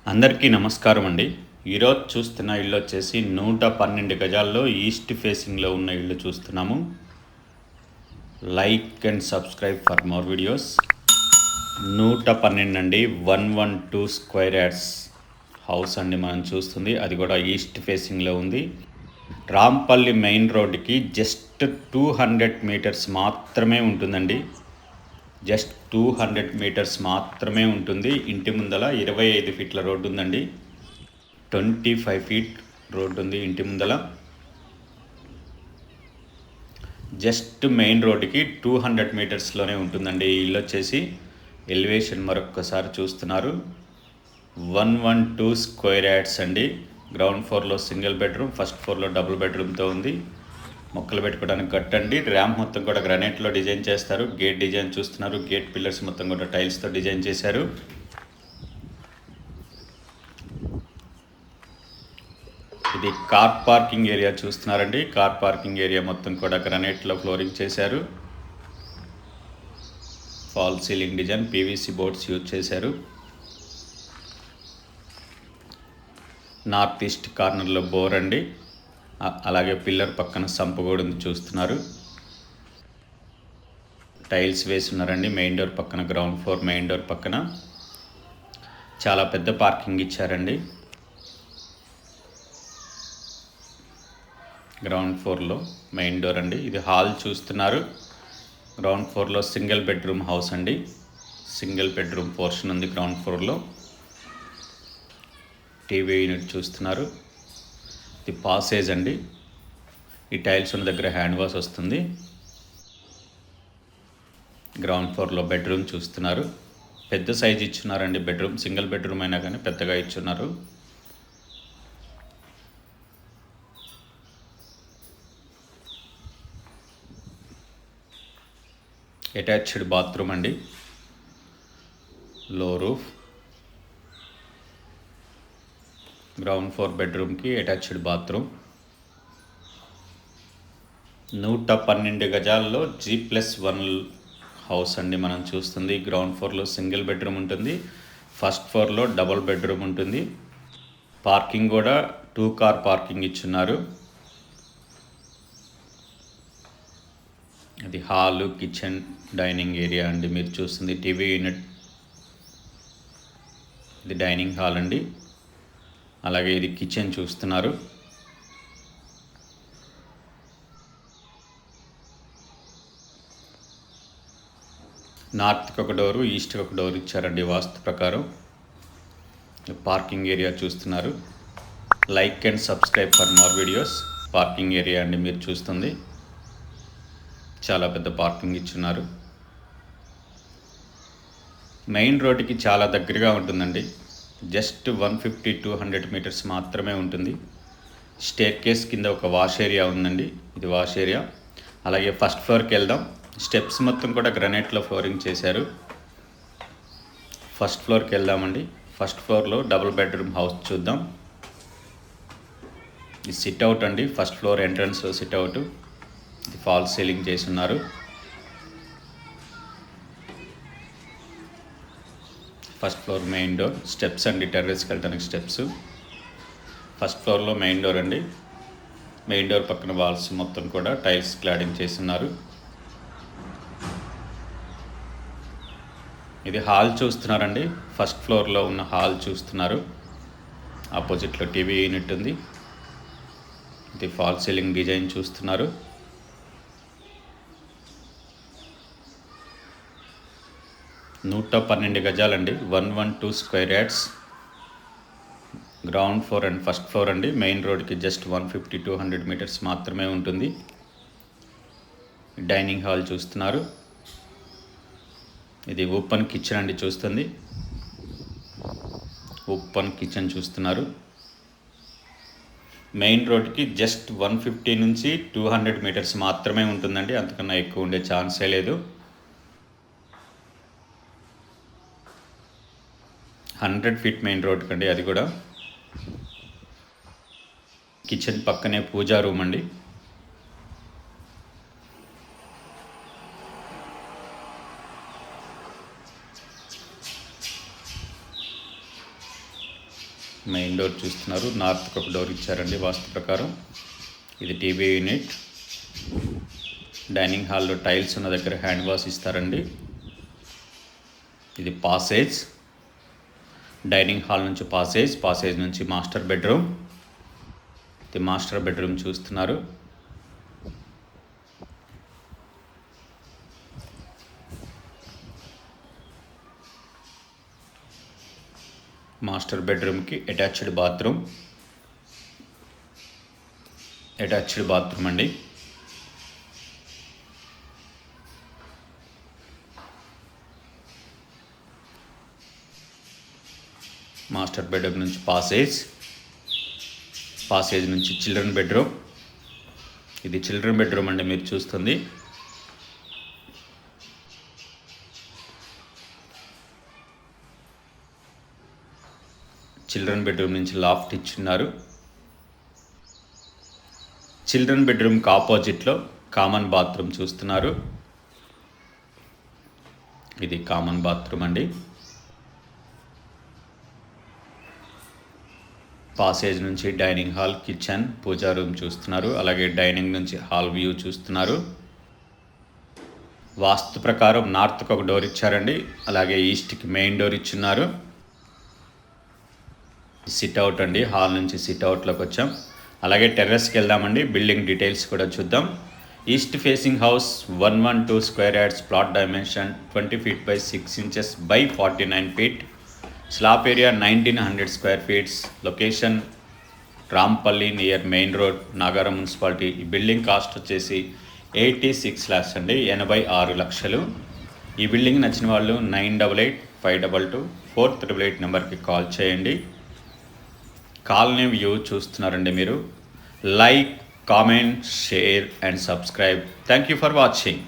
అందరికీ నమస్కారం అండి. ఈరోజు చూస్తున్న ఇల్లు వచ్చేసి 112 గజాల్లో ఈస్ట్ ఫేసింగ్లో ఉన్న ఇల్లు చూస్తున్నాము. Like and subscribe for more videos. 112 అండి, 112 స్క్వేర్ యార్డ్స్ హౌస్ అండి మనం చూస్తుంది. అది కూడా ఈస్ట్ ఫేసింగ్లో ఉంది. రాంపల్లి మెయిన్ రోడ్డుకి జస్ట్ 200 మీటర్స్ మాత్రమే ఉంటుందండి. జస్ట్ 200 మీటర్స్ మాత్రమే ఉంటుంది. ఇంటి ముందల 25 ఫీట్ల రోడ్డు ఉందండి. 25 ఫీట్ రోడ్డు ఉంది ఇంటి ముందల. జస్ట్ మెయిన్ రోడ్డుకి 200 మీటర్స్లోనే ఉంటుందండి. ఈ ఇల్లు వచ్చేసి ఎలివేషన్ మరొక్కసారి చూస్తున్నారు. 112 స్క్వేర్ యార్డ్స్ అండి. గ్రౌండ్ ఫ్లోర్లో సింగిల్ బెడ్రూమ్, ఫస్ట్ ఫ్లోర్లో డబుల్ బెడ్రూమ్తో ఉంది. మొక్కలు పెట్టుకోవడానికి కట్టండి. ర్యాంప్ మొత్తం కూడా గ్రానైట్లో డిజైన్ చేస్తారు. గేట్ డిజైన్ చూస్తున్నారు. గేట్ పిల్లర్స్ మొత్తం కూడా టైల్స్తో డిజైన్ చేశారు. ఇది కార్ పార్కింగ్ ఏరియా చూస్తున్నారండి. కార్ పార్కింగ్ ఏరియా మొత్తం కూడా గ్రానైట్లో ఫ్లోరింగ్ చేశారు. Fall ceiling design, PVC boards use చేశారు. నార్త్ ఈస్ట్ కార్నర్లో బోర్ అండి. అలాగే పిల్లర్ పక్కన సంపు కూడా ఉంది చూస్తున్నారు. టైల్స్ వేసి ఉన్నారండి మెయిన్ డోర్ పక్కన. గ్రౌండ్ ఫ్లోర్ మెయిన్ డోర్ పక్కన చాలా పెద్ద పార్కింగ్ ఇచ్చారండి. గ్రౌండ్ ఫ్లోర్లో మెయిన్ డోర్ అండి. ఇది హాల్ చూస్తున్నారు. గ్రౌండ్ ఫ్లోర్లో సింగిల్ బెడ్రూమ్ హౌస్ అండి. సింగిల్ బెడ్రూమ్ పోర్షన్ ఉంది గ్రౌండ్ ఫ్లోర్లో. టీవీ యూనిట్ చూస్తున్నారు. ఇది పాసేజ్ అండి. ఈ టైల్స్ ఉన్న దగ్గర హ్యాండ్ వాష్ వస్తుంది. గ్రౌండ్ ఫ్లోర్లో బెడ్రూమ్ చూస్తున్నారు. పెద్ద సైజ్ ఇచ్చున్నారండి బెడ్రూమ్. సింగిల్ బెడ్రూమ్ అయినా కానీ పెద్దగా ఇచ్చున్నారు. అటాచ్డ్ బాత్రూమ్ అండి. లో రూఫ్. గ్రౌండ్ ఫ్లోర్ బెడ్రూమ్కి అటాచ్డ్ బాత్రూమ్. 112 గజాల్లో G+1 హౌస్ అండి మనం చూస్తుంది. గ్రౌండ్ ఫ్లోర్లో సింగిల్ బెడ్రూమ్ ఉంటుంది. ఫస్ట్ ఫ్లోర్లో డబుల్ బెడ్రూమ్ ఉంటుంది. పార్కింగ్ కూడా 2 కార్ పార్కింగ్ ఇచ్చున్నారు. అది హాలు, కిచెన్, డైనింగ్ ఏరియా అండి మీరు చూస్తుంది. TV unit. ఇది డైనింగ్ హాల్ అండి. అలాగే ఇది కిచెన్ చూస్తున్నారు. నార్త్కి ఒక డోరు, ఈస్ట్కి ఒక డోర్ ఇచ్చారండి వాస్తు ప్రకారం. పార్కింగ్ ఏరియా చూస్తున్నారు. Like and subscribe for more videos. Parking area అండి మీరు చూస్తుంది. చాలా పెద్ద పార్కింగ్ ఇచ్చున్నారు. మెయిన్ రోడ్డుకి చాలా దగ్గరగా ఉంటుందండి. జస్ట్ 150-200 మీటర్స్ మాత్రమే ఉంటుంది. స్టేర్ కేస్ కింద ఒక వాష్ ఏరియా ఉందండి. ఇది వాష్ ఏరియా. అలాగే ఫస్ట్ ఫ్లోర్కి వెళ్దాం. స్టెప్స్ మొత్తం కూడా గ్రానైట్లో ఫ్లోరింగ్ చేశారు. ఫస్ట్ ఫ్లోర్కి వెళ్దామండి. ఫస్ట్ ఫ్లోర్లో డబుల్ బెడ్రూమ్ హౌస్ చూద్దాం. ఇది సిట్అవుట్ అండి. ఫస్ట్ ఫ్లోర్ ఎంట్రన్స్లో సిట్అవుట్. ఇది ఫాల్ సీలింగ్ చేసి ఉన్నారు. First floor main door. Steps అండి, టెర్రస్కి వెళ్ళడానికి స్టెప్స్. ఫస్ట్ ఫ్లోర్లో మెయిన్ డోర్ అండి. మెయిన్ డోర్ పక్కన వాల్స్ మొత్తం కూడా టైల్స్ క్లాడింగ్ చేస్తున్నారు. ఇది హాల్ చూస్తున్నారండి. ఫస్ట్ ఫ్లోర్లో ఉన్న హాల్ చూస్తున్నారు. ఆపోజిట్లో టీవీ యూనిట్ ఉంది. ఇది ఫాల్ సీలింగ్ డిజైన్ చూస్తున్నారు. నూట 12 గజాలండి. 112 square yards. Ground floor and first floor అండి. మెయిన్ రోడ్కి జస్ట్ 150-200 మీటర్స్ మాత్రమే ఉంటుంది. డైనింగ్ హాల్ చూస్తున్నారు. ఇది ఓపెన్ కిచెన్ అండి చూస్తుంది. ఓపెన్ కిచెన్ చూస్తున్నారు. మెయిన్ రోడ్కి జస్ట్ 150-200 మీటర్స్ మాత్రమే ఉంటుందండి. అంతకన్నా ఎక్కువ ఉండే ఛాన్సే లేదు. 100 ఫీట్ మెయిన్ రోడ్ కండి. అది కూడా కిచెన్ పక్కనే పూజా రూమ్ అండి. మెయిన్ డోర్ చూస్తున్నారు, నార్త్కి ఒక డోర్ ఇచ్చారండి వాస్తు ప్రకారం. ఇది టీవీ యూనిట్. డైనింగ్ హాల్లో టైల్స్ ఉన్న దగ్గర హ్యాండ్ వాష్ ఇస్తారండి. ఇది పాసేజ్. డైనింగ్ హాల్ నుంచి పాసేజ్ నుంచి మాస్టర్ బెడ్రూమ్. ఇది మాస్టర్ బెడ్రూమ్ చూస్తున్నారు. మాస్టర్ బెడ్రూమ్కి అటాచ్డ్ బాత్రూమ్ అండి. మాస్టర్ బెడ్రూమ్ నుంచి పాసేజ్ నుంచి చిల్డ్రన్ బెడ్రూమ్. ఇది చిల్డ్రన్ బెడ్రూమ్ అండి మీరు చూస్తుంది. చిల్డ్రన్ బెడ్రూమ్ నుంచి లాఫ్ట్ ఇచ్చున్నారు. చిల్డ్రన్ బెడ్రూమ్కి ఆపోజిట్లో కామన్ బాత్రూమ్ చూస్తున్నారు. ఇది కామన్ బాత్రూమ్ అండి. పాసేజ్ నుంచి డైనింగ్ హాల్, కిచెన్, పూజా రూమ్ చూస్తున్నారు. అలాగే డైనింగ్ నుంచి హాల్ వ్యూ చూస్తున్నారు. వాస్తు ప్రకారం నార్త్కి ఒక డోర్ ఇచ్చారండి. అలాగే ఈస్ట్కి మెయిన్ డోర్ ఇచ్చున్నారు. సిట్అవుట్ అండి. హాల్ నుంచి సిట్అవుట్లోకి వచ్చాం. అలాగే టెర్రస్కి వెళ్దామండి. బిల్డింగ్ డీటెయిల్స్ కూడా చూద్దాం. East facing house 112 square yards. Plot dimension 20 feet by 6 inches by 49 feet. Slab area 1900 square feet. Location Rampalli near main road, Nagaram municipality. ఈ బిల్డింగ్ కాస్ట్ వచ్చేసి 86 lakhs అండి, 86 లక్షలు. ఈ బిల్డింగ్ నచ్చిన వాళ్ళు 9885224888 నెంబర్కి కాల్ చేయండి. కాలనీ వ్యూ చూస్తున్నారండి మీరు. Like, comment, share and subscribe. Thank you for watching.